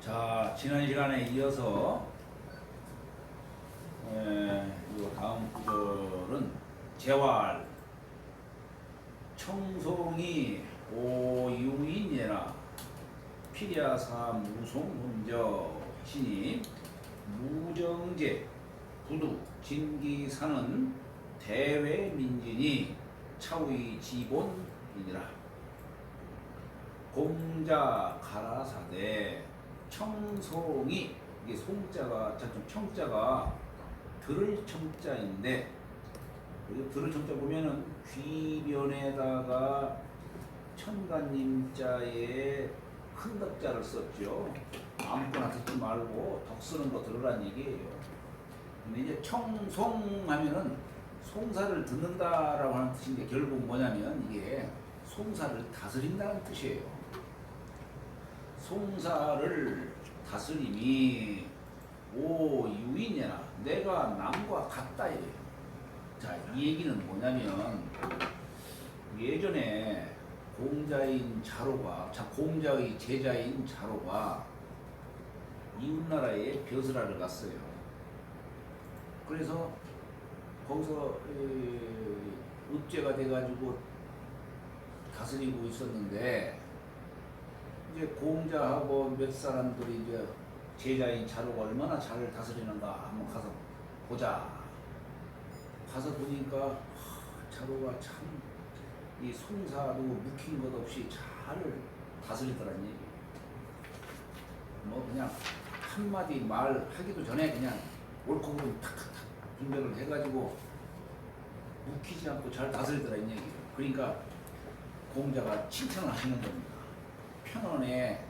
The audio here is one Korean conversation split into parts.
자, 지난 시간에 이어서 요 다음 구절은 재활 청송이 오유인예나 피리아사 무송문저 신임 무정제 부두 진기사는 대외민진이 차의 지본이니라. 공자 가라사대 청송이, 이게 송자가 좀 청자가 들을 청자인데, 여기 들을 청자 보면은 귀변에다가 천간님자에 큰 덕자를 썼죠. 아무거나 듣지 말고 덕 쓰는 거 들으란 얘기예요. 근데 이제 청송하면은 송사를 듣는다라고 하는 뜻인데, 결국 뭐냐면 이게 송사를 다스린다는 뜻이에요. 송사를 다스림이 오유인이나 내가 남과 같다 이래요. 자, 이 얘기는 뭐냐면 예전에 공자인 자로가, 공자의 제자인 자로가 이웃나라에 벼슬하러 갔어요. 그래서 거기서 읍제가 돼가지고 다스리고 있었는데, 이제 공자하고 몇 사람들이 이제 제자인 자로가 얼마나 잘 다스리는가 한번 가서 보자. 가서 보니까 자로가 참 이 송사도 묵힌 것 없이 잘 다스리더란 얘기. 뭐 그냥 한마디 말 하기도 전에 그냥 옳고 그름 탁탁탁 분별을 해가지고 묵히지 않고 잘 다스리더란 얘기. 그러니까 공자가 칭찬을 하시는 겁니다. 편언에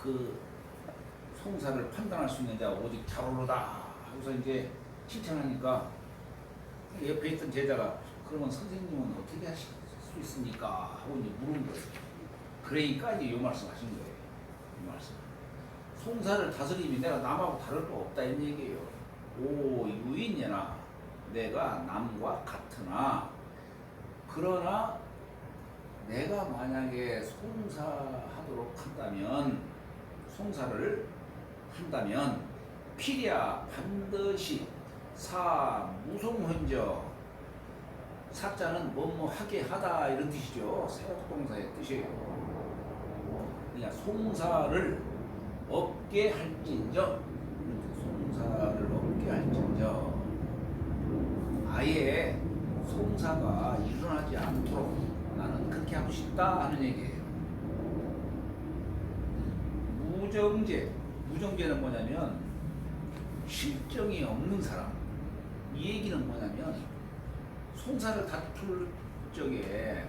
그 송사를 판단할 수 있는 자 오직 자로로다 하고서 이제 칭찬하니까 옆에 있던 제자가 그러면 선생님은 어떻게 하실 수 있습니까? 하고 이제 물은 거예요. 그러니까 이제 요 말씀 하신 거예요. 이 말씀. 송사를 다스림이 내가 남하고 다를 거 없다 이런 얘기예요. 오 유인예나 내가 남과 같으나, 그러나 내가 만약에 송사하도록 한다면, 송사를 한다면 필야 반드시 사 무송헌저, 사자는 뭐뭐 하게 하다 이런 뜻이죠. 세력동사의 뜻이에요. 그러니까 송사를 없게 할진저, 송사를 없게 할진저, 아예 송사가 일어나지 않도록 나는 그렇게 하고 싶다 하는 얘기예요. 무정제, 무정제는 뭐냐면 실정이 없는 사람. 이 얘기는 뭐냐면 송사를 다툴 적에,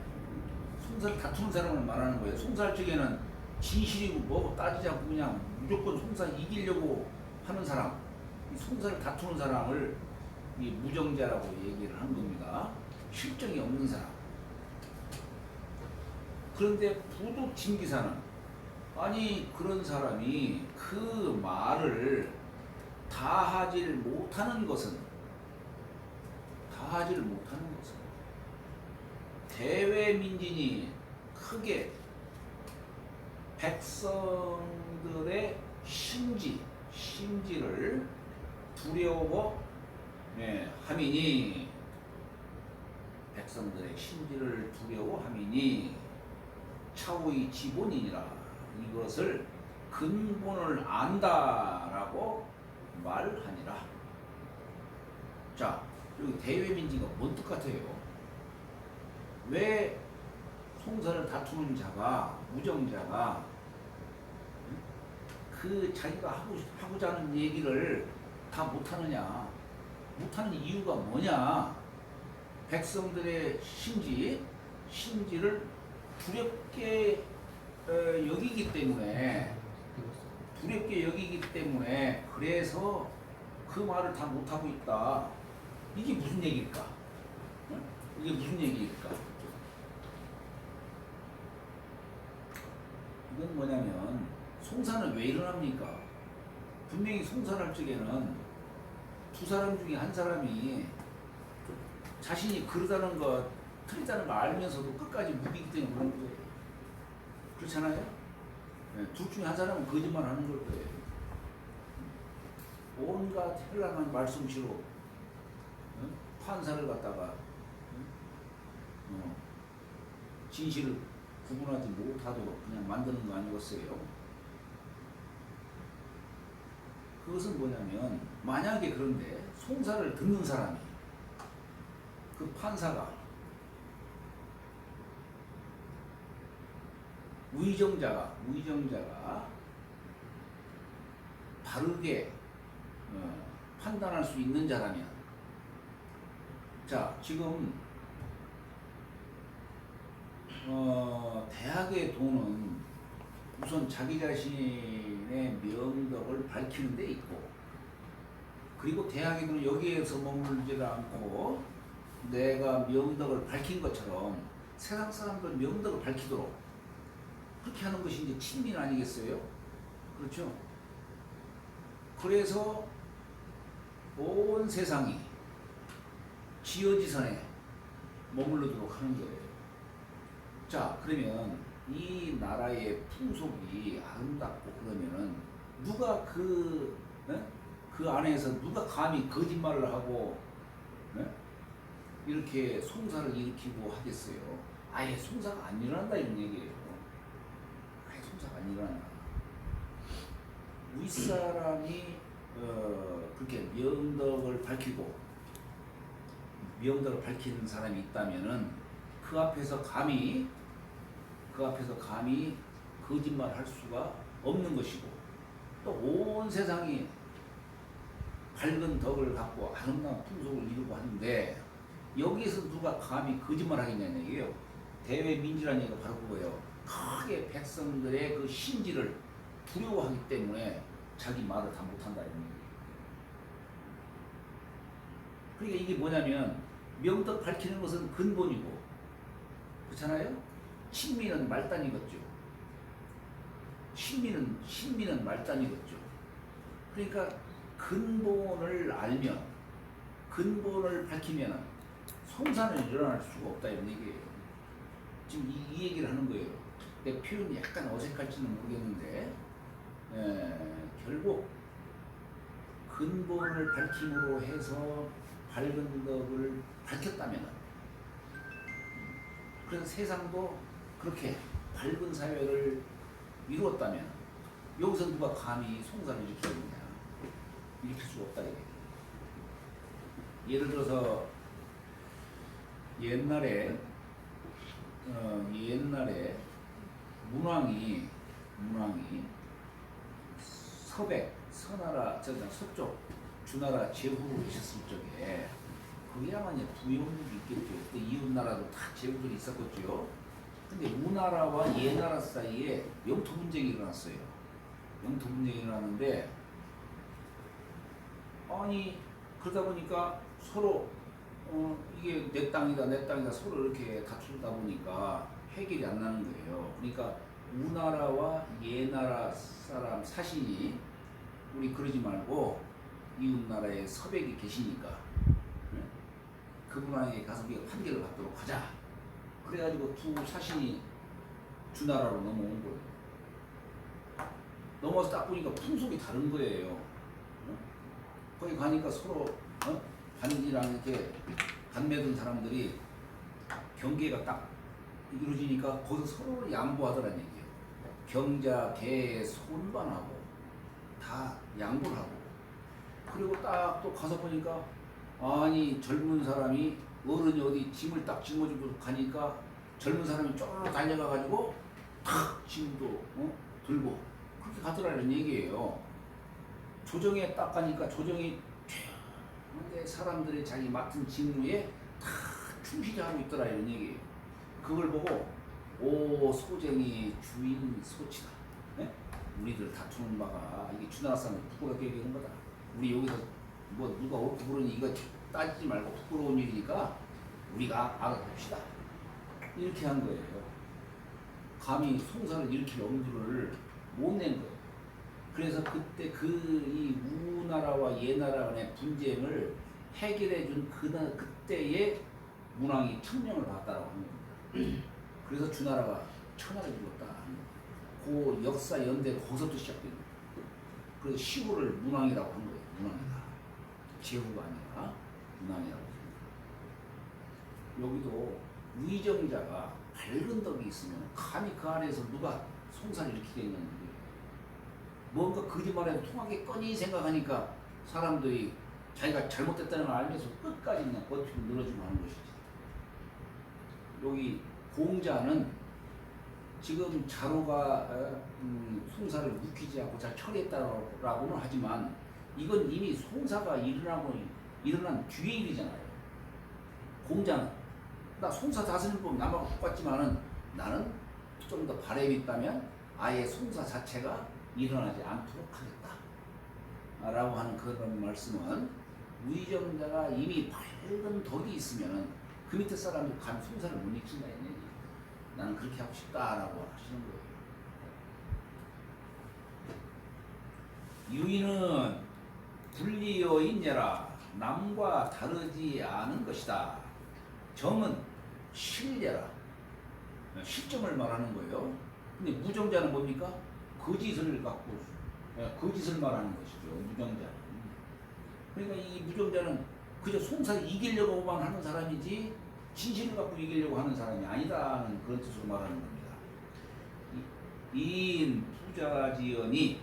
송사를 다투는 사람을 말하는 거예요. 송사할 적에는 진실이고 뭐고 따지지 않고 그냥 무조건 송사 이기려고 하는 사람, 이 송사를 다투는 사람을 이 무정제라고 얘기를 하는 겁니다. 실정이 없는 사람. 그런데 부도 진기사는, 아니 그런 사람이 그 말을 다하질 못하는 것은, 다하질 못하는 것은 대외민진이 크게 백성들의 심지를 두려워 함이니, 백성들의 심지를 두려워함이니 차후의 지본이니라. 이것을 근본을 안다라고 말하니라. 자, 여기 대외민지가 뭔 뜻 같아요? 왜 송사를 다투는 자가, 무정자가 그 자기가 하고자 하는 얘기를 다 못하느냐? 못하는 이유가 뭐냐? 백성들의 심지를 두렵게 여기기 때문에, 그래서 그 말을 다 못하고 있다. 이게 무슨 얘기일까? 이게 무슨 얘기일까? 이건 뭐냐면, 송사는 왜 일어납니까? 분명히 송사를 할 적에는 두 사람 중에 한 사람이 자신이 그러다는 것, 틀리다는 걸 알면서도 끝까지 무기기 때문에 그런 거예요. 그렇잖아요? 둘 중에 한 사람은 거짓말 하는 걸 거예요. 온갖 현란한 말솜씨로 판사를 갖다가 진실을 구분하지 못하도록 그냥 만드는 거 아니겠어요? 그것은 뭐냐면 만약에 그런데 송사를 듣는 사람이 그 판사가 위정자가 바르게 판단할 수 있는 자라면, 자 지금 대학의 도는 우선 자기 자신의 명덕을 밝히는 데 있고, 그리고 대학의 도는 여기에서 머물지 않고 내가 명덕을 밝힌 것처럼 세상 사람들 명덕을 밝히도록 그렇게 하는 것이 이제 친민 아니겠어요? 그렇죠? 그래서 온 세상이 지어지선에 머물러도록 하는 거예요. 자, 그러면 이 나라의 풍속이 아름답고 그러면은 누가 그 안에서 누가 감히 거짓말을 하고 이렇게 송사를 일으키고 하겠어요? 아예 송사가 안 일어난다 이런 얘기예요. 아예 송사가 안 일어난다. 윗사람이 그렇게 명덕을 밝히고 명덕을 밝히는 사람이 있다면은 그 앞에서 감히 거짓말 할 수가 없는 것이고, 또 온 세상이 밝은 덕을 갖고 아름다운 풍속을 이루고 하는데 여기에서 누가 감히 거짓말 하겠냐는 얘기예요. 대외민주라는 얘기가 바로 그거예요. 크게 백성들의 그 심지를 두려워하기 때문에 자기 말을 다 못한다 이런 얘기예요. 그러니까 이게 뭐냐면 명덕 밝히는 것은 근본이고, 그렇잖아요? 신민은 말단이겠죠. 신민은 말단이겠죠. 그러니까 근본을 알면, 근본을 밝히면 송사는 일어날 수가 없다 이런 얘기예요. 지금 이 얘기를 하는 거예요. 내 표현이 약간 어색할지는 모르겠는데 결국 근본을 밝힘으로 해서 밝은 덕을 밝혔다면, 그래서 세상도 그렇게 밝은 사회를 이루었다면 여기서 누가 감히 송사를 일으키겠느냐? 일으킬 수 없다 이게. 예를 들어서 옛날에 문왕이 서나라 서쪽 주나라 제후로 계셨을 적에 거기야만 부영국이 있겠죠. 그때 이웃 나라도 다 제후들이 있었겠죠. 근데 우나라와 예나라 사이에 영토 분쟁이 일어났어요. 영토 분쟁이 일어났는데, 아니 그러다 보니까 서로 이게 내 땅이다 서로 이렇게 다투다 보니까 해결이 안 나는 거예요. 그러니까 우나라와 예나라 사람 사신이 우리 그러지 말고 이웃 나라에 서백이 계시니까 그분에게 가서 우리가 판결을 받도록 하자. 그래가지고 두 사신이 주나라로 넘어온 거예요. 넘어와서 딱 보니까 풍속이 다른 거예요. 거기 가니까 서로 반지랑 이렇게 반매든 사람들이 경계가 딱 이루어지니까 거기서 서로 양보하더라는 얘기예요. 경자, 개, 손반하고 다 양보를 하고, 그리고 딱 또 가서 보니까 아니 젊은 사람이 어른이 어디 짐을 딱 짊어지고 가니까 젊은 사람이 쪼르르 달려가가지고 탁 짐도 들고 그렇게 가더라는 얘기예요. 조정에 딱 가니까 조정이 근데 사람들이 자기 맡은 직무에 다 충실히 하고 있더라 이런 얘기예요. 그걸 보고 오 소쟁이 주인 소치다. 네? 우리들 다투는 바가 이게 주나라 사람들 부끄럽게 얘기하는 거다. 우리 여기서 뭐 누가 옳고 그러니 이거 따지지 말고 부끄러운 일이니까 우리가 알아봅시다. 이렇게 한 거예요. 감히 송사를 일으킬 엄두를 못 낸 거예요. 그래서 그때 이 우나라와 예나라 간의 분쟁을 해결해 준 그때의 문왕이 천명을 받았다고 합니다. 그래서 주나라가 천하를 이뤘다. 그 역사 연대 거기서부터 시작된 거예요. 그래서 시구를 문왕이라고 한 거예요. 문왕이다. 제후가 아니라 문왕이라고. 여기도 위정자가 밝은 덕이 있으면 감히 그 안에서 누가 송사를 일으키겠냐는 거예요. 뭔가 거짓말해도 통하겠거니 생각하니까 사람들이 자기가 잘못됐다는 걸 알면서 끝까지 그냥 버티고 늘어지고 하는 것이지. 여기 공자는 지금 자로가 송사를 묵히지 않고 잘 처리했다라고는 하지만 이건 이미 송사가 일어난 뒤의 일이잖아요. 공자는 나 송사 다스림법 남하고 똑같지만은 나는 좀 더 바람이 있다면 아예 송사 자체가 일어나지 않도록 하겠다 라고 하는 그런 말씀은 위정자가 이미 밝은 덕이 있으면 그 밑에 사람이 간 송사를 못 익힌다 했느니 나는 그렇게 하고 싶다라고 하시는 거예요. 유인은 분리여 있냐라 남과 다르지 않은 것이다. 정은 실례라 실점을 말하는 거예요. 근데 무정자는 뭡니까? 거짓을 갖고 거짓을 말하는 것이죠. 무정자는. 그러니까 이 무정자는 그저 송사를 이기려고만 하는 사람이지 진실을 갖고 이기려고 하는 사람이 아니다는 그런 뜻으로 말하는 겁니다. 이인 부자지연이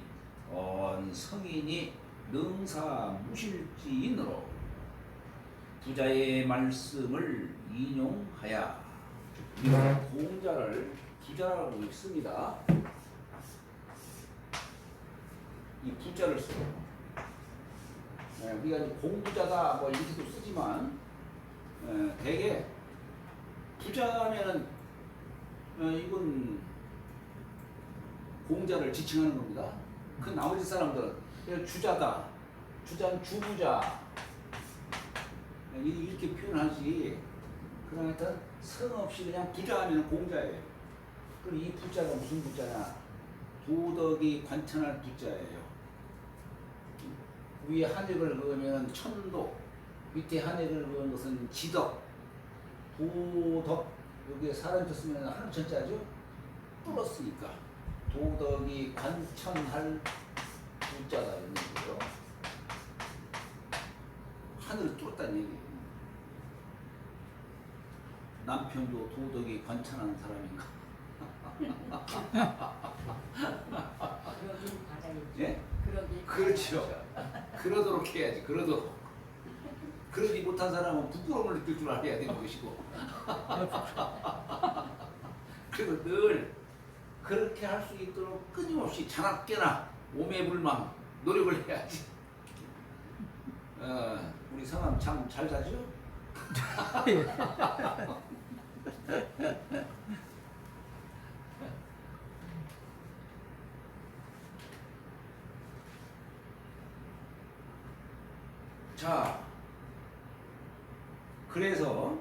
성인이 능사 무실지인으로 부자의 말씀을 인용하야. 공자를 부자라고 읽습니다. 이 부자를 써요. 우리가 공부자다 뭐 이렇게도 쓰지만 대개 부자면은 이건 공자를 지칭하는 겁니다. 그 나머지 사람들은 그냥 주자다, 주자는 주부자 이렇게 표현하지. 그냥 하여튼 성 없이 그냥 부자하면 공자예요. 그럼 이 부자가 무슨 부자냐? 도덕이 관천할 부자예요. 위에 한획을 그으면 천도, 밑에 한획을 그은 것은 지덕, 도덕. 여기에 사람 쳤으면 하늘 천자죠? 뚫었으니까 도덕이 관천할 부자다 이런 거예요. 하늘을 뚫었다는 얘기예요. 남편도 도덕이 관천하는 사람인가? 그러긴 받아야지. 예? 그러긴 그렇죠. 그러도록 해야지. 그러도록. 그러지 못한 사람은 부끄러움을 느낄 줄 알아야 되는 것이고. 그래서 늘 그렇게 할 수 있도록 끊임없이 자나깨나 오매불망 노력을 해야지. 우리 성함 참 잘 사죠? 자, 그래서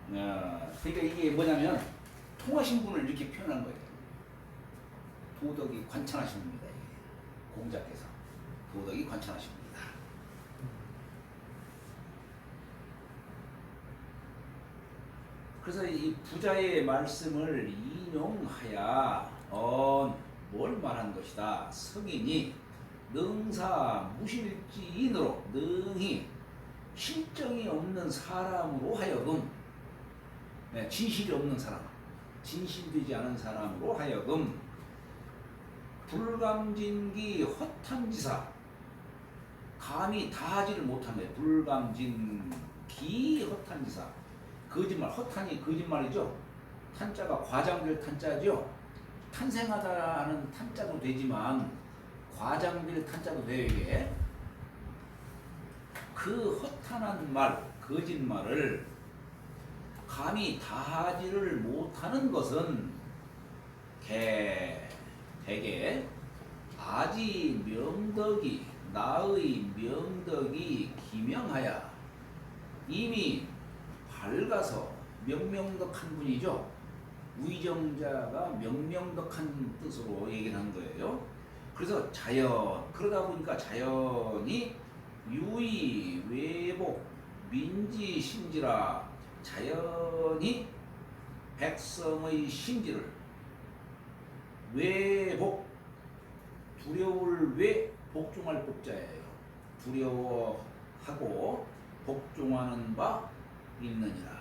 그러니까 이게 뭐냐면 통하신 분을 이렇게 표현한 거예요. 도덕이 관천하신 분입니다. 이게. 공자께서 도덕이 관천하신 분이다. 그래서 이 부자의 말씀을 인용하야 뭘 말한 것이다. 성인이 능사 무실지인으로 능히 실정이 없는 사람으로 하여금 진실이 없는 사람, 진실되지 않은 사람으로 하여금 불감진기 허탄지사 감히 다하지를 못하네. 불감진기 허탄지사 거짓말, 허탄이 거짓말이죠. 탄자가 과장될 탄자죠. 탄생하다는 탄자도 되지만 과장될 탄자도 돼요. 이게 그 허탄한 말, 거짓말을 감히 다하지를 못하는 것은 대개 아지 명덕이 나의 명덕이 기명하야 이미 밝아서 명명덕한 분이죠. 위정자가 명명덕한 뜻으로 얘기를 한 거예요. 그래서 그러다 보니까 자연이 유의 외복 민지 심지라 자연이 백성의 심지를 외복, 두려울 외 복종할 복자예요. 두려워하고 복종하는 바 있느니라.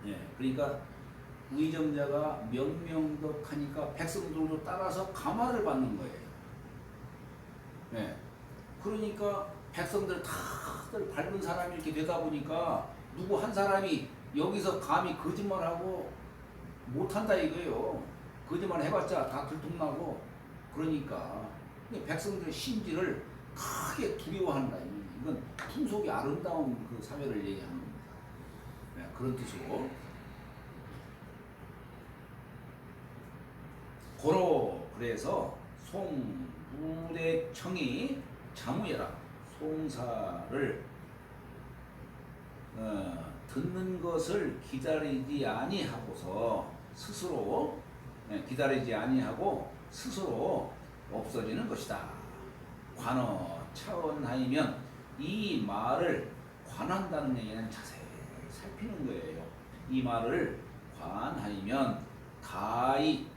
예, 그러니까 의정자가 명명덕하니까 백성들도 따라서 감화를 받는 거예요. 예, 그러니까 백성들 다들 밝은 사람이 이렇게 되다 보니까 누구 한 사람이 여기서 감히 거짓말하고 못한다 이거예요. 거짓말 해봤자 다 들통나고. 그러니까 백성들의 심지를 크게 두려워한다. 이건 풍속이 아름다운 그 사회를 얘기하는 겁니다. 네, 그런 뜻이고. 고로 그래서 송부대청이 자무해라. 송사를 듣는 것을 기다리지 아니하고서 스스로 기다리지 아니하고 스스로 없어지는 것이다. 관어 차원하이면 이 말을 관한다는 얘기는 자세히 살피는 거예요. 이 말을 관하이면 가히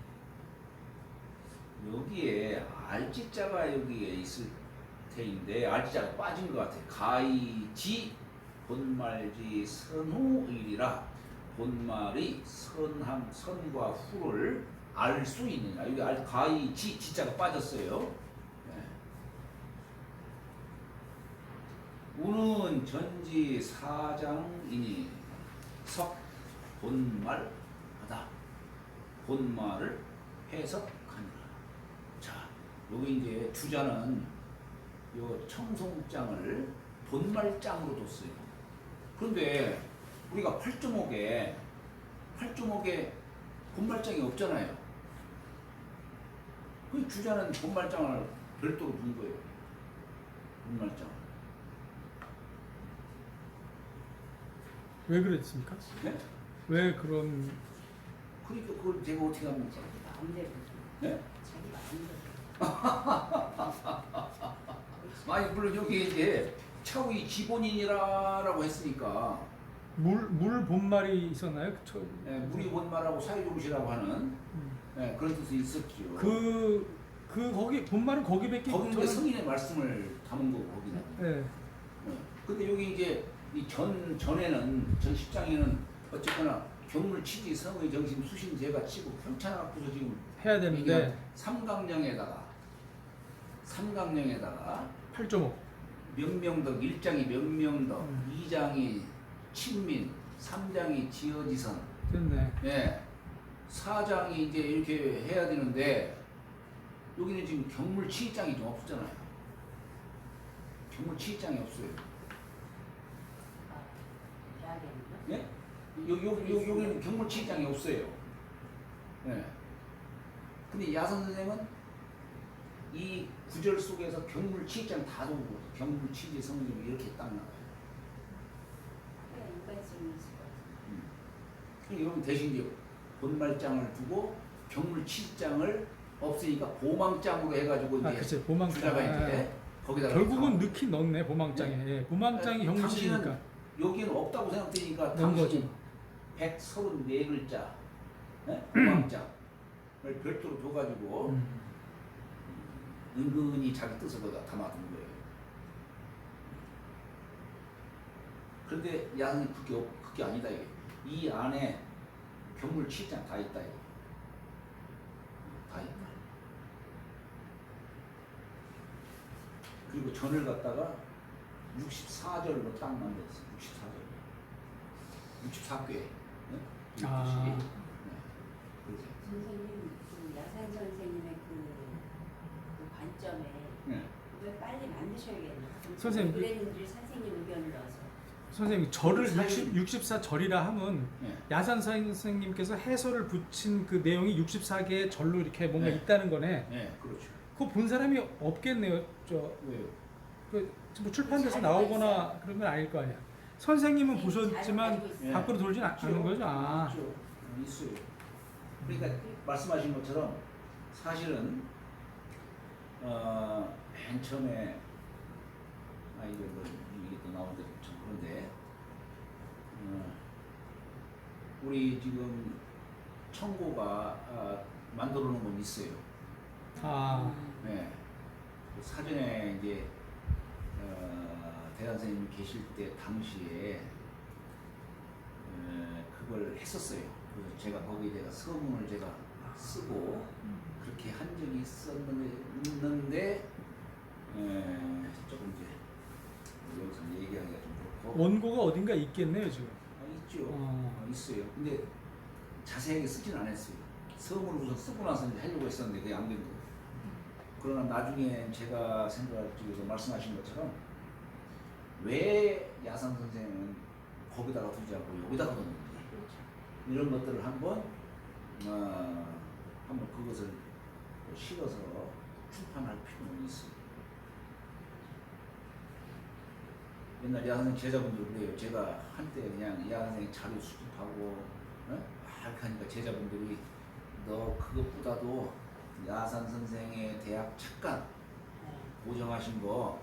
여기에 알지자가 여기에 있을 테인데 알지자가 빠진 것 같아요. 가히지 본말지 선후의리라. 본말의 선과 후를 알 수 있느냐. 여기 가히지 지자가 빠졌어요. 네. 우는 전지 사장이니 석 본말하다. 본말을 해석하니라. 자, 여기 이제 주자는 요 청송장을 본말장으로 뒀어요. 그런데 우리가 8.5개 본말장이 없잖아요. 그 주자는 본말장을 별도로 둔 거예요. 본말장. 왜 그랬습니까? 네? 왜 그런? 그러니까 그걸 제가 어떻게 합니까? 마음대로. 네? 자기 마음대로. 아니 물론 여기 이제 차후이 지본인이라고 했으니까 물 본말이 있었나요? 물이 본말하고 사회종시라고 하는 그런 뜻이 있었죠. 거기 본말은 거기밖에. 거기는 성인의 말씀을 담은 거고 거기는. 네. 근데 여기 이제 이 전에는 전 10장에는 어쨌거나 경물 치지 성의 정심 수신 제가 치고 평창하고서 지금 해야 되는데 삼강령에다가 8.5 명명덕 1장이 명명덕 2장이 친민 3장이 지어지선 됐네. 예. 4장이 이제 이렇게 해야 되는데 여기는 지금 경물 치장이 좀 없잖아요. 경물 치장이 없어요. 예? 여기는 경물 치장이 없어요. 예. 근데 야선 선생은 이 구절 속에서 경물 치장 다 두고 경물 치지 성경 이렇게 딱 나와요. 여러분 대신 이제 본말장을 두고 경물 치장을 없으니까 보망장으로 해가지고 이제 그치, 보망장. 주자가 이제 거기다가 결국은 넣긴 넣네 보망장에. 네? 예, 보망장이 경물치니까. 당신은 여기는 없다고 생각되니까 넣은 당신이 134글자 보망장을 별도로 둬가지고 은근히 자기 뜻을 거기다 담아둔 거예요. 그런데 야선이 그게 아니다 이게. 이 안에 경물 치장 다 있다 이거. 다 있다. 그리고 전을 갖다가 64절로 딱 만들었어. 64절. 64개. 네? 아. 네. 선생님, 그 야산 선생님의 그 관점에 네. 그걸 빨리 만드셔야겠네요. 선생님, 그랬는지 선생님 의견을 넣어서. 선생님 절을 64절이라 하면 네. 야산 선생님께서 해설을 붙인 그 내용이 64개의 절로 이렇게 뭔가 네. 있다는 거네. 네, 그렇죠. 그거 본 사람이 없겠네요. 왜요? 뭐 출판돼서 나오거나 그런 건 아닐 거 아니야. 선생님은 보셨지만 잘 밖으로 돌진 않는 거죠. 아. 있죠. 있어요. 그러니까 말씀하신 것처럼 사실은 맨 처음에 이게 또 나오는데 좀 그런데 우리 지금 청고가 만들어 놓은 건 있어요. 아, 네. 그 사전에 이제 대단 선생님이 계실 때 당시에 그걸 했었어요. 그래서 제가 거기에다가 서문을 제가 쓰고 그렇게 한 적이 있었는데 조금 이제 여기서 얘기하기가 좀 그렇고. 원고가 어딘가 있겠네요 지금. 있죠. 어. 있어요. 근데 자세하게 쓰진 않았어요. 서문을 우선 쓰고 나서 이제 하려고 했었는데 그게 안 된 거예요. 그러나 나중에 제가 생각할 적에서 말씀하신 것처럼 왜 야산 선생은 거기다가 두지 않고 여기다가 두는지 이런 것들을 한번 그것을 실어서 출판할 필요는 있어요. 옛날 야선생 제자분들 그래요. 제가 한때 그냥 야선생 자료 수집하고 하니까 제자분들이 너 그것보다도 야산 선생의 대학 착관 고정하신 거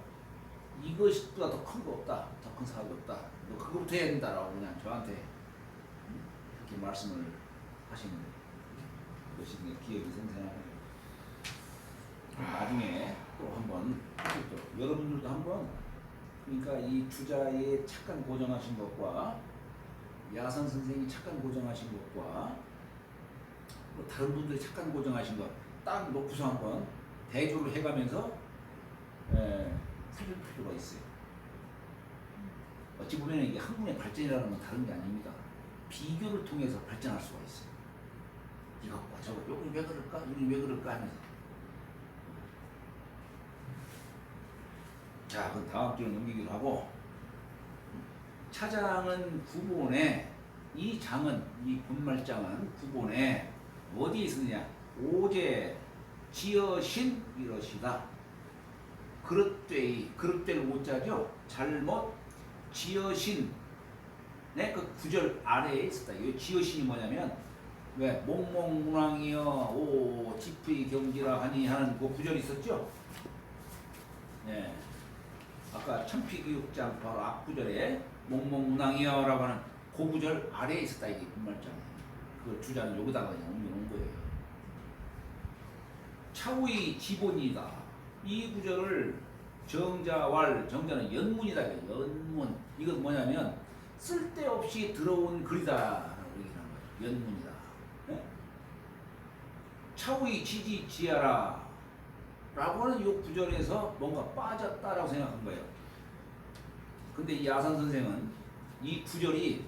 이것보다 더 큰 거 없다. 더 큰 사업이 없다. 너 그거부터 해야 된다라고 그냥 저한테 그렇게 말씀을 하시는 것이 기억이 생생하네요. 나중에 또 한번 또 여러분들도 한번 그러니까 이 주자의 착관 고정하신 것과 야산 선생이 착관 고정하신 것과 또 다른 분들이 착관 고정하신 것 딱 놓고서 한번 대조를 해가면서 살필 필요가 있어요. 어찌 보면 이게 학문의 발전이라는 건 다른 게 아닙니다. 비교를 통해서 발전할 수가 있어요. 이것과 저것, 여기 왜 그럴까? 여기 왜 그럴까? 하면서. 자, 그럼 다음 주로 넘기기로 하고, 차장은 구본에, 이 장은, 이 본말장은 구본에 어디에 있느냐? 오제, 지어신 이러시다. 그릇될 오자죠? 잘못 지어신 그 구절 아래에 있었다. 이 지어신이 뭐냐면 왜 몽몽문왕이여 오 지프의 경지라 하니 하는 그 구절이 있었죠? 네. 아까 천피교육장 바로 앞구절에 몽몽문왕이여라고 하는 그 구절 아래에 있었다. 이게 분말장. 그 주자는 여기다가 그냥 옮겨놓은 거예요. 차후의 지본이다. 이 구절을 정자왈, 정자는 연문이다. 연문. 이건 뭐냐면 쓸데없이 들어온 글이다라고 얘기하는 거예요. 연문이다. 네? 차후의 지지 지하라 라고 하는 이 구절에서 뭔가 빠졌다라고 생각한 거예요. 근데 이 야산 선생은 이 구절이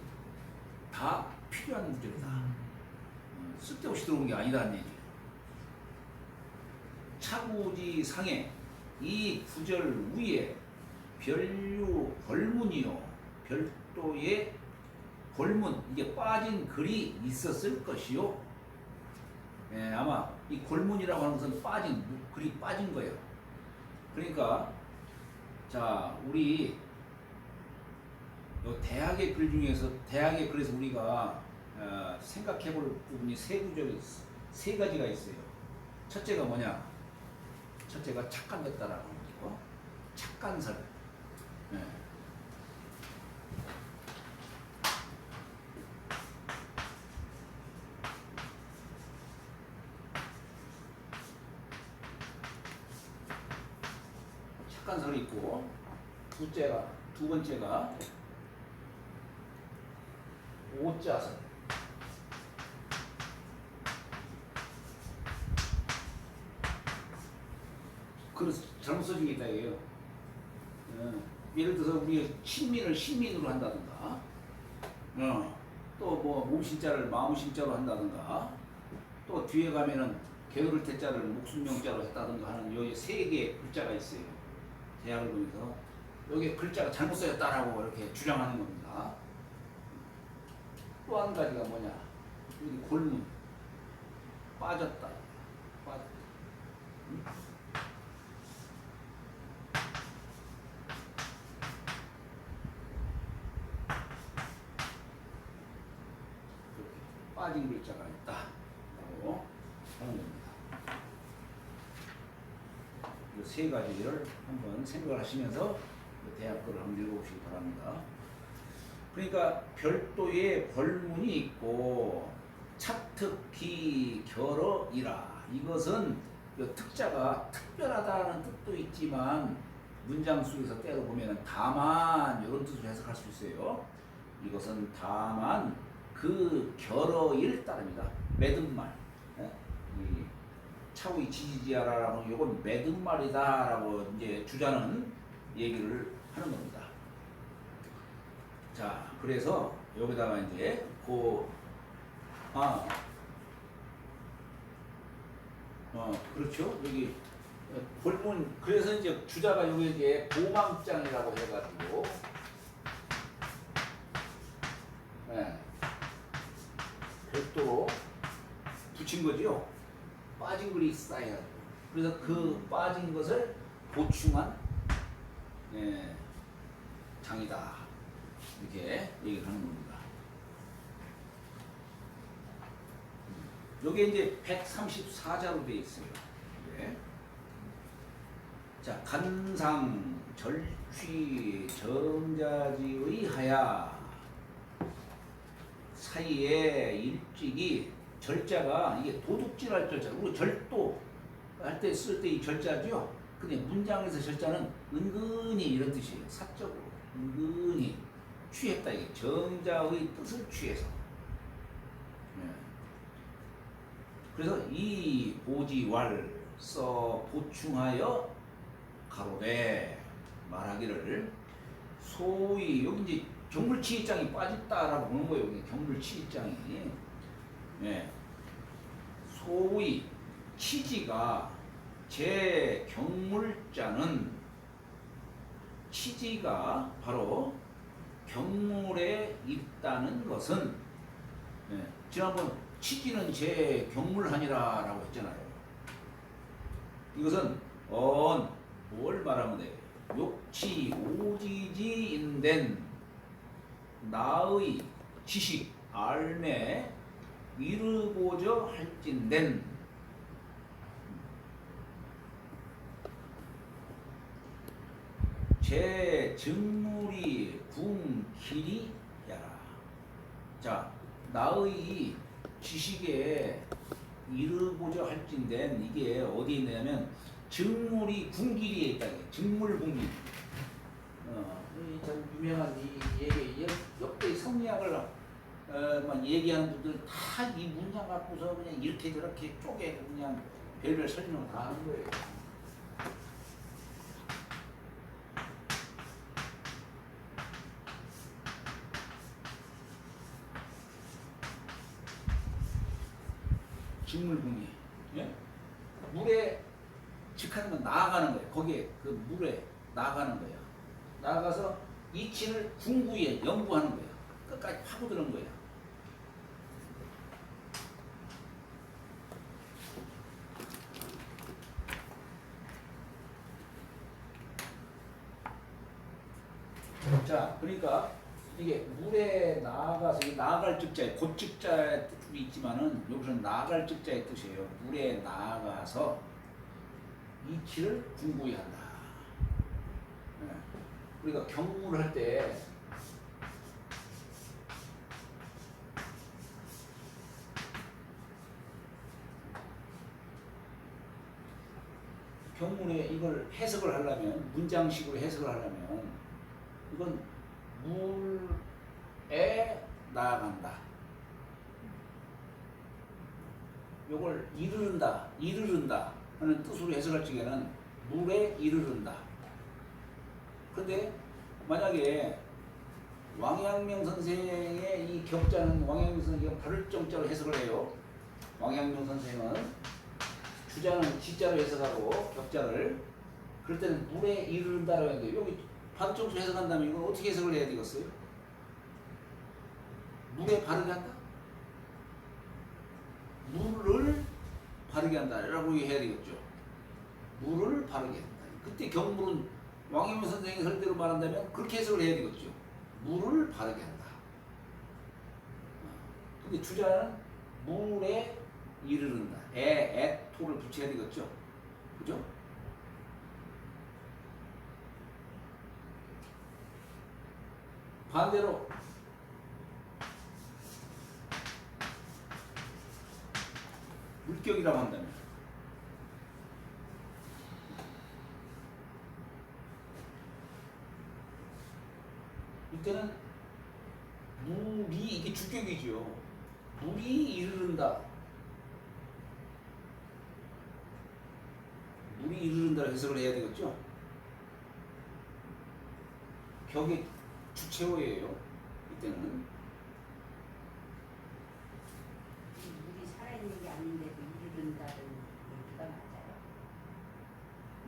다 필요한 구절이다. 쓸데없이 들어온 게 아니다는 얘기예요. 차구지 상에 이 구절 위에 별유 벌문이요 별도의 골문 이게 빠진 글이 있었을 것이요. 아마 이 골문이라고 하는 것은 빠진 글이 빠진 거예요. 그러니까 자 우리 요 대학의 글 중에서 대학의 글에서 우리가 생각해볼 부분이 세 가지가 있어요. 첫째가 뭐냐? 첫째가 착관됐다라는 거고 착관설. 착관설이 있고 두 번째가 오자설. 그래서 잘못 써진 게 있다 이게요. 예를 들어서 우리 신민을 신민으로 한다든가, 또 뭐 몸신자를 마음신자로 한다든가, 또 뒤에 가면은 게으를 태자를 목순명자로 했다든가 하는 여기 세 개의 글자가 있어요. 대학을 보면서 여기 글자가 잘못 써졌다라고 이렇게 주장하는 겁니다. 또 한 가지가 뭐냐? 여기 골문 빠졌다. 빠진 글자가 있다라고 하는 겁니다. 이 세 가지를 한번 생각을 하시면서 대학 거를 한번 읽어보시기 바랍니다. 그러니까 별도의 벌문이 있고 차특히 결어이라. 이것은 이 특자가 특별하다는 뜻도 있지만 문장 속에서 때로 보면은 다만 이런 뜻으로 해석할 수 있어요. 이것은 다만 그 결어일 따릅니다. 맺은 말. 예? 이 차후이 지지지하라라고 이건 맺은 말이다라고 이제 주자는 얘기를 하는 겁니다. 자, 그래서 여기다가 이제 그렇죠. 여기 본문 그래서 이제 주자가 여기 이제 보망장이라고 해가지고 별도로 붙인 거죠. 빠진 글이 있어야. 그래서 그 빠진 것을 보충한 장이다. 이렇게 얘기를 하는 겁니다. 여기 이제 134자로 되어 있어요. 네. 자, 간상 절취 정자지의 하야 사이에 일찍이 절자가 이게 도둑질할 절자. 우리 절도 할 때 쓸 때 이 절자죠. 근데 문장에서 절자는 은근히 이런 뜻이에요. 사적으로 은근히 취했다. 이게 정자의 뜻을 취해서. 네. 그래서 이 보지왈 써 보충하여 가로되 말하기를 소위 여기 이제 경물치입장이 빠졌다라고 보는 거예요. 여기 경물치입장이. 네. 소위 치지가 제 경물자는 치지가 바로 경물에 있다는 것은 지난번 치지는 제 경물하니라라고 했잖아요. 이것은 뭘 말하면 돼? 욕치 오지지인된 나의 지식 알매 이르고자 할진된 제 증물이 궁길이야라. 자, 나의 지식에 이르고자 할진된 이게 어디 있냐면 증물이 궁길이에 있다. 증물궁길. 참 유명한 이 얘기 역대 성리학을 만 얘기하는 분들 다 이 문장 갖고서 그냥 이렇게 저렇게 쪼개고 그냥 별별 설명을 다 하는 거예요. 직물궁이. 예? 물에 직하는 건 나아가는 거예요. 거기에 그 물에 나아가는 거예요. 나아가서 이치를 궁구에 연구하는 거예요. 끝까지 파고드는 거예요. 자, 그러니까 이게 물에 나아가서 나아갈 즉자에 곧즉자의 뜻이 있지만은 여기서는 나아갈 즉자의 뜻이에요. 물에 나아가서 이치를 궁구히 한다. 우리가 경무를 할 때 경문에 이걸 해석을 하려면 문장식으로 해석을 하려면 이건 물에 나아간다. 요걸 이르른다 하는 뜻으로 해석할 적에는 물에 이르른다. 근데 만약에 왕양명 선생의 이 격자는 왕양명 선생이 바를 정자로 해석을 해요. 왕양명 선생은 주자는 지자로 해석하고 격자를 그럴 때는 물에 이르른다라고 했는데 여기 바를 정자로 해석한다면 이건 어떻게 해석을 해야 되겠어요? 물에 바르게 한다? 물을 바르게 한다라고 해야 되겠죠. 물을 바르게 한다. 그때 경물은 왕陽明 선생의 설대로 말한다면 그렇게 해석을 해야 되겠죠. 물을 바르게 한다. 근데 주자는 물에 이르른다. 토를 붙여야 되겠죠. 그죠? 물격이라고 한다면 이때는 물이 이게 주격이죠. 물이 이르른다. 물이 이르른다 해석을 해야 되겠죠. 격의 주체어예요. 이때는 물이 살아있는 게 아닌데도 이르른다는 얘기가 맞아요.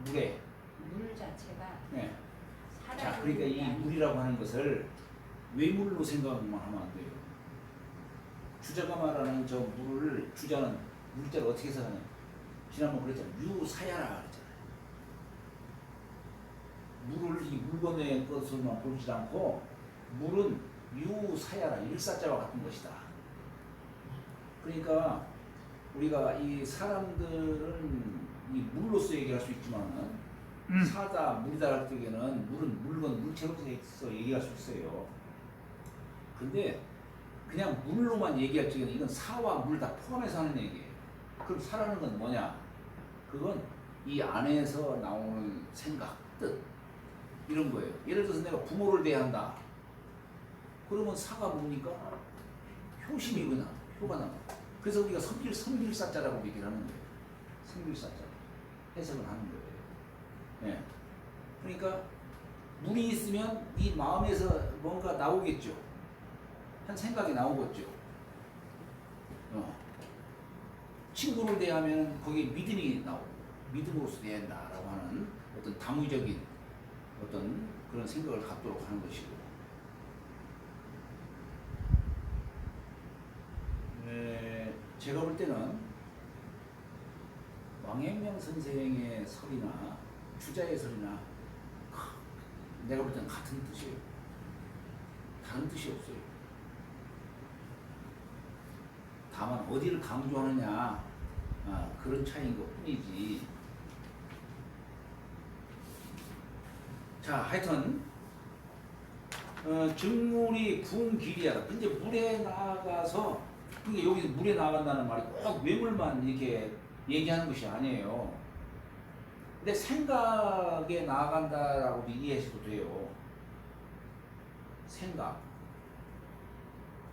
물에. 물 자체가 네. 자, 살아있는 그러니까 게 이 아니고 물이라고 하는 것을 외물로 생각만 하면 안 돼요. 주자가 말하는 저 물을 주자는 물자를 어떻게 해석하냐? 지난번 그랬잖아요. 유사야라 그랬잖아요. 물을 이 물건의 것으로만 보지 않고 물은 유사야라 일사자와 같은 것이다. 그러니까 우리가 이 사람들은 이 물로서 얘기할 수 있지만은 사다 물이다 할 때에는 물은 물건 물체로서 얘기할 수 있어요. 근데 그냥 물로만 얘기할 적에는 이건 사와 물 다 포함해서 하는 얘기예요. 그럼 사라는 건 뭐냐? 그건 이 안에서 나오는 생각, 뜻 이런 거예요. 예를 들어서 내가 부모를 대한다. 그러면 사가 뭡니까? 효심이구나. 효가 나와. 그래서 우리가 성질사자라고 얘기를 하는 거예요. 성질사자. 해석을 하는 거예요. 네. 그러니까 물이 있으면 네 마음에서 뭔가 나오겠죠. 한 생각이 나오겠죠. 친구를 대하면 거기에 믿음이 나오고 믿음으로서 대한다라고 하는 어떤 당위적인 어떤 그런 생각을 갖도록 하는 것이고 제가 볼 때는 왕阳명 선생의 설이나 주자의 설이나 내가 볼 때는 같은 뜻이에요. 다른 뜻이 없어요. 다만 어디를 강조하느냐 그런 차이인 것 뿐이지. 자, 하여튼 증물이 궁길이야. 근데 물에 나가서 그게 여기서 물에 나간다는 말이 꼭 외물만 이렇게 얘기하는 것이 아니에요. 근데 생각에 나아간다라고 이해하셔도 돼요. 생각.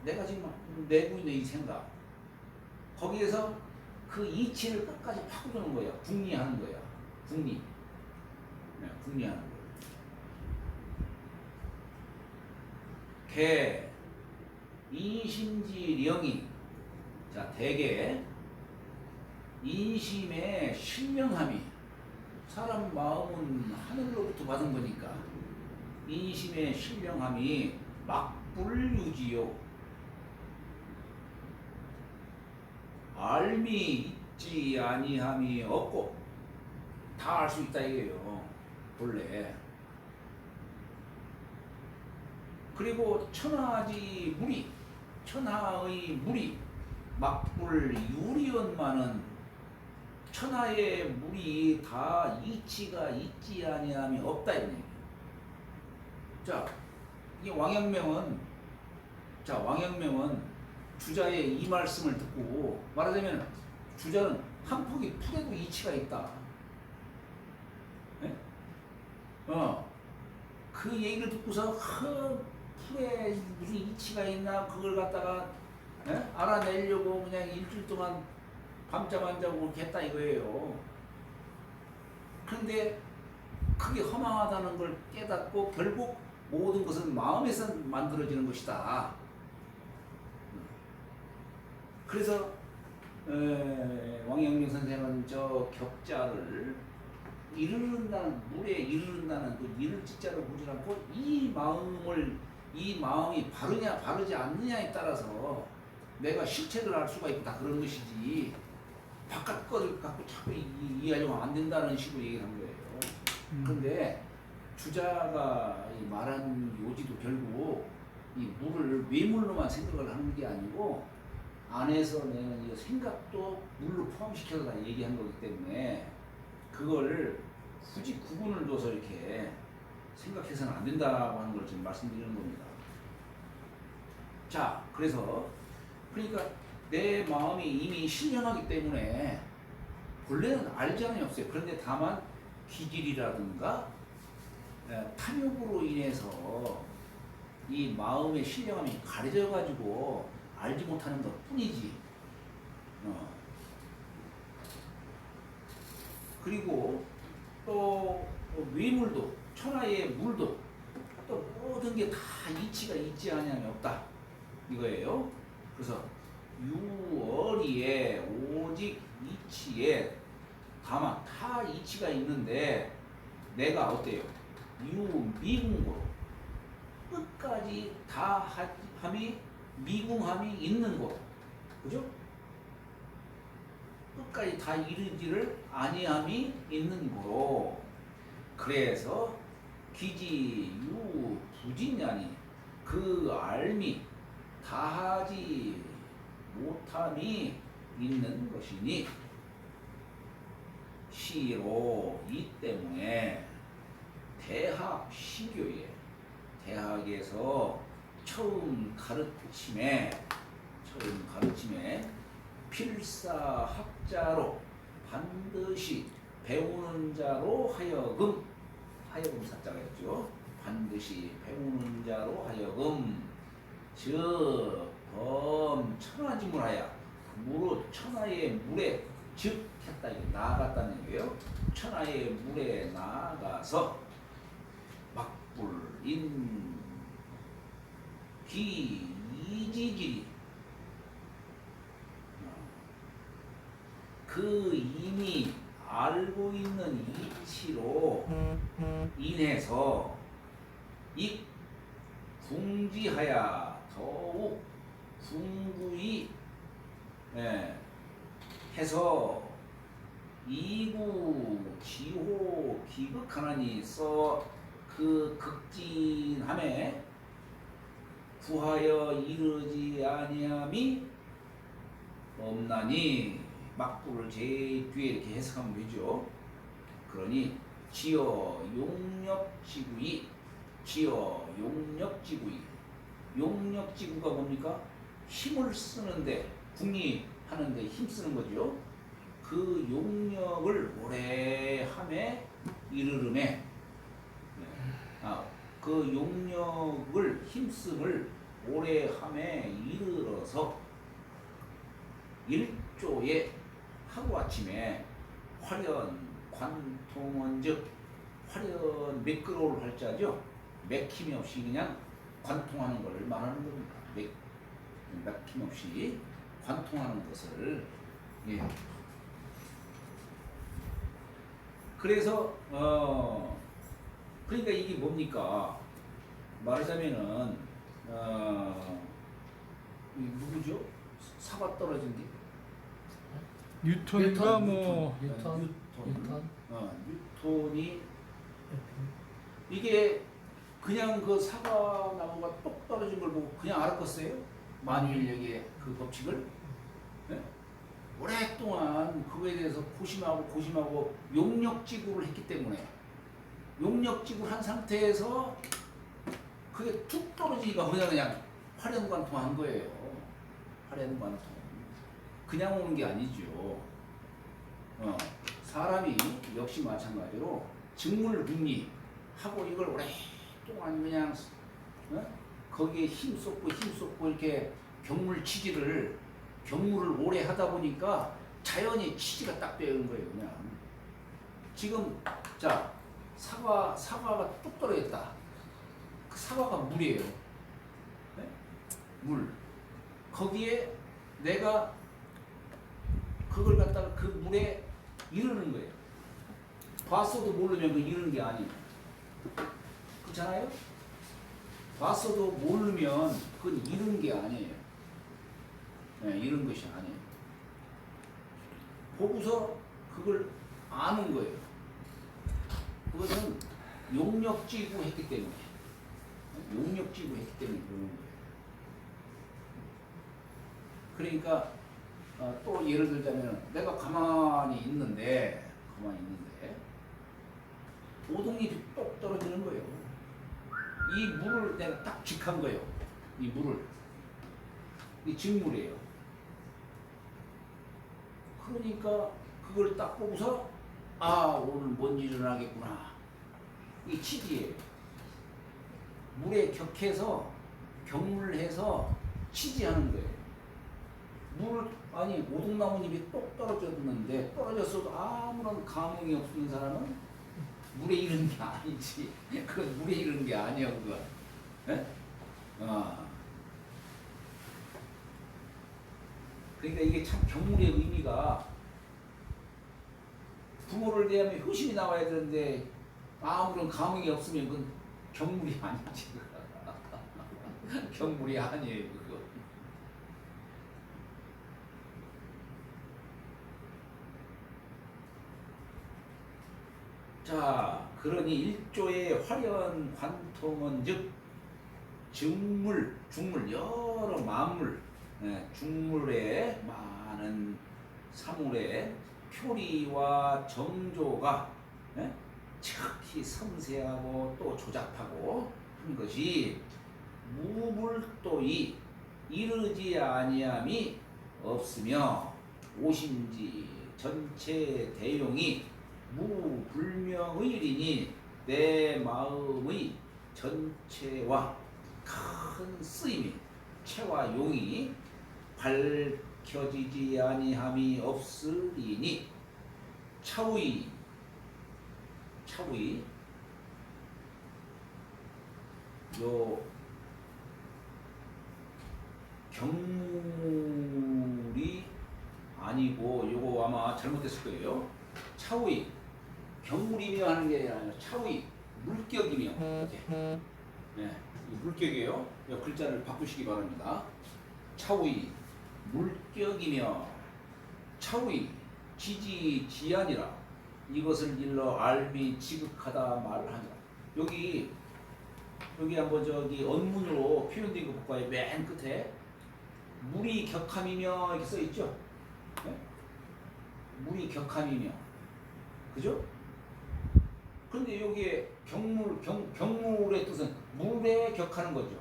내가 지금 내고 있는 이 생각. 거기에서 그 이치를 끝까지 파고드는 거야. 궁리하는 거야. 궁리. 네, 궁리하는 거야. 개, 인심지령이. 자, 대개 인심의 신명함이 사람 마음은 하늘로부터 받은 거니까 인심의 신명함이 막불유지요. 알미 있지 아니함이 없고 다 알 수 있다 이게요. 본래. 그리고 천하지 물이 천하의 물이 막불 유리언만은 천하의 물이 다 이치가 있지 아니함이 없다 이런 얘기예요. 자, 이 왕阳명은 주자의 이 말씀을 듣고 말하자면 주자는 한 폭이 풀에도 이치가 있다. 네? 그 얘기를 듣고서 풀에 무슨 이치가 있나 그걸 갖다가 알아내려고 그냥 일주일 동안 밤잠 안 자고 그렇게 했다 이거예요. 그런데 그게 허망하다는 걸 깨닫고 결국 모든 것은 마음에서 만들어지는 것이다. 그래서 왕阳명 선생은 저 격자를 이르른다는 물에 이르른다는 그 이를 짓자를 보지 않고 이 마음이 바르냐 바르지 않느냐에 따라서 내가 실체를 알 수가 있고 다 그런 것이지 바깥 거를 갖고 자꾸 이해하려면 안 된다는 식으로 얘기를 한 거예요. 그런데 주자가 말한 요지도 결국 이 물을 외물로만 생각을 하는 게 아니고 안에서 내는 이 생각도 물로 포함시켜서 다 얘기한 거기 때문에 그걸 굳이 구분을 둬서 이렇게 생각해서는 안 된다고 하는 걸 지금 말씀드리는 겁니다. 자, 그러니까 내 마음이 이미 신령하기 때문에 본래는 알장이 없어요. 그런데 다만 기질이라든가 탐욕으로 인해서 이 마음의 신령함이 가려져 가지고 알지 못하는 것 뿐이지. 그리고 또 외물도 천하의 물도 또 모든 게 다 이치가 있지 아니하면 없다 이거예요. 그래서 유어리에 오직 이치에 다만 다 이치가 있는데 내가 어때요? 유미궁고로 끝까지 다 함이 미궁함이 있는 곳, 그죠? 끝까지 다 이르지를 아니함이 있는 거로. 그래서 기지유 부진냐니 그 알미 다하지 못함이 있는 것이니 시로 이 때문에 대학 시교에 대학에서 처음 가르침에 필사학자로 반드시 배우는 자로 하여금 사자가였죠. 반드시 배우는 자로 하여금 즉범 천하지물하여 무릇 천하의 물에 즉 했다 이게 나아갔다는 얘기예요. 천하의 물에 나아가서 막불인 기이지질이 그 이미 알고 있는 이치로 인해서 이 궁지하야 더욱 궁구이 해서 이구 지호 기극하나니 써 그 극진함에 구하여 이르지 아니함이 없나니 막부를 제 뒤에 이렇게 해석하면 되죠. 그러니 지어 용력지구이 용력지구가 뭡니까? 힘을 쓰는데 궁리하는데 힘쓰는 거죠. 그 용력을 오래 함에 이르름에 그 용력을 힘씀을 오래 함에 이르러서 일조에 하루아침에 화련 관통원즉 화련 매끄러울 활자죠. 맥힘이 없이 그냥 관통하는 걸 말하는 겁니다. 맥힘 없이 관통하는 것을. 예. 그래서 그러니까 이게 뭡니까? 말하자면은 누구죠? 사과 떨어진 게 뉴턴과 뭐 뉴턴이 이게 그냥 그 사과 나무가 똑 떨어진 걸 보고 그냥 알았겠어요? 만유인력의 그 법칙을? 네? 오랫동안 그거에 대해서 고심하고 용력지구를 했기 때문에 용력지구를 한 상태에서 그게 툭 떨어지니까 그냥 화련관통한 거예요. 화련관통. 그냥 오는 게 아니죠. 사람이 역시 마찬가지로 직물궁리하고 이걸 오랫동안 그냥 거기에 힘쏟고 이렇게 경물을 오래 하다 보니까 자연히 치지가 딱 되는 거예요. 그냥 지금 자 사과가 뚝 떨어졌다. 그 사과가 물이에요. 네? 물. 거기에 내가 그걸 갖다가 그 물에 이르는 거예요. 봤어도 모르면 그 이르는 게 아니에요. 그렇잖아요? 봤어도 모르면 그건 이른 게 아니에요. 네, 이른 것이 아니에요. 보고서 그걸 아는 거예요. 그것은 용력지구 했기 때문에 그러는 거예요. 그러니까 또 예를 들자면 내가 가만히 있는데 오동잎이 똑 떨어지는 거예요. 이 물을 내가 딱 직한 거예요. 이 직물이에요. 그러니까 그걸 딱 보고서 아 오늘 뭔 일이 일어나겠구나. 이 치지예요. 물에 격해서 경물해서 치지하는 거예요. 아니 오동나무잎이 똑 떨어졌는데 떨어졌어도 아무런 감흥이 없는 사람은 물에 이른 게 아니지. 그건 물에 이른 게 아니야 그건. 예? 그러니까 이게 참 경물의 의미가 부모를 대하면 효심이 나와야 되는데 아무런 감흥이 없으면 그건 경물이 아니지. 경물이 아니에요 그거. 자, 그러니 일조의 화려한 관통은 즉 중물 여러 만물, 중물의 많은 사물의 표리와 정조가 특히 섬세하고 또 조잡하고 한 것이 무불도이 이르지 아니함이 없으며 오심지 전체 대용이 무불명의리니 내 마음의 전체와 큰 쓰임이 체와 용이 밝혀지지 아니함이 없으리니 차의 요 경물이 아니고 요거 아마 잘못됐을 거예요. 차의 경물이며 하는 게 아니라 차의 물격이며 이렇게. 네, 물격이에요. 이 글자를 바꾸시기 바랍니다. 차의 물격이며 차의 지지지아니라 이것을 일러 알미 지극하다 말하니라. 여기 한번 저기 언문으로 표현된 거 볼까요? 맨 끝에 물이 격함이며 이렇게 써 있죠. 네? 물이 격함이며 그죠? 근데 여기에 경물의 뜻은 물에 격하는 거죠.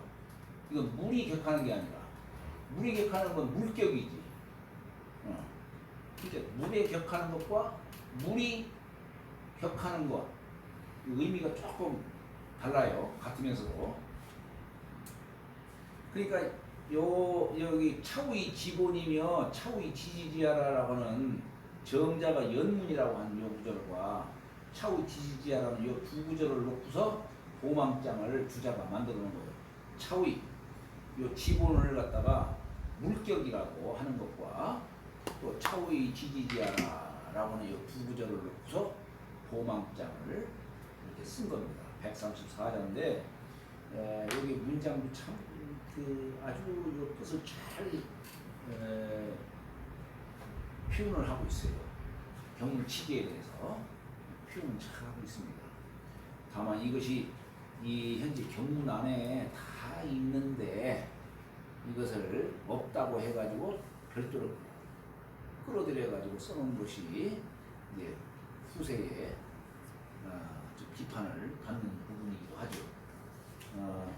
이건 물이 격하는 게 아니라 물이 격하는 건 물격이지. 그러니까 물에 격하는 것과 물이 격하는 것 의미가 조금 달라요. 같으면서도. 그러니까 여기 차의 지본이며 차의 지지지하라라고 하는 정자가 연문이라고 하는 요 구절과 차의 지지지하라는 요 두 구절을 놓고서 보망장을 주자가 만들어 놓은 거예요. 차의 요 지본을 갖다가 물격이라고 하는 것과 또 차의 지지지하라고 하는 요 두 구절을 놓고서 보망장을 이렇게 쓴 겁니다. 134자인데 여기 문장도 참 아주 요 뜻을 잘 표현을 하고 있어요. 경물치기에 대해서 표현을 잘 하고 있습니다. 다만 이것이 이 현재 경문 안에 다 있는데 이것을 없다고 해가지고 별도로 끌어들여가지고 써놓은 것이 이제 후세에 좀 비판을 받는 부분이기도 하죠.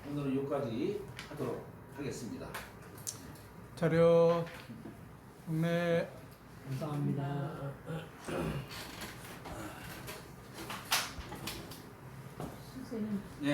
오늘은 여기까지 하도록 하겠습니다. 자료 네. 감사합니다. 선생님. 네.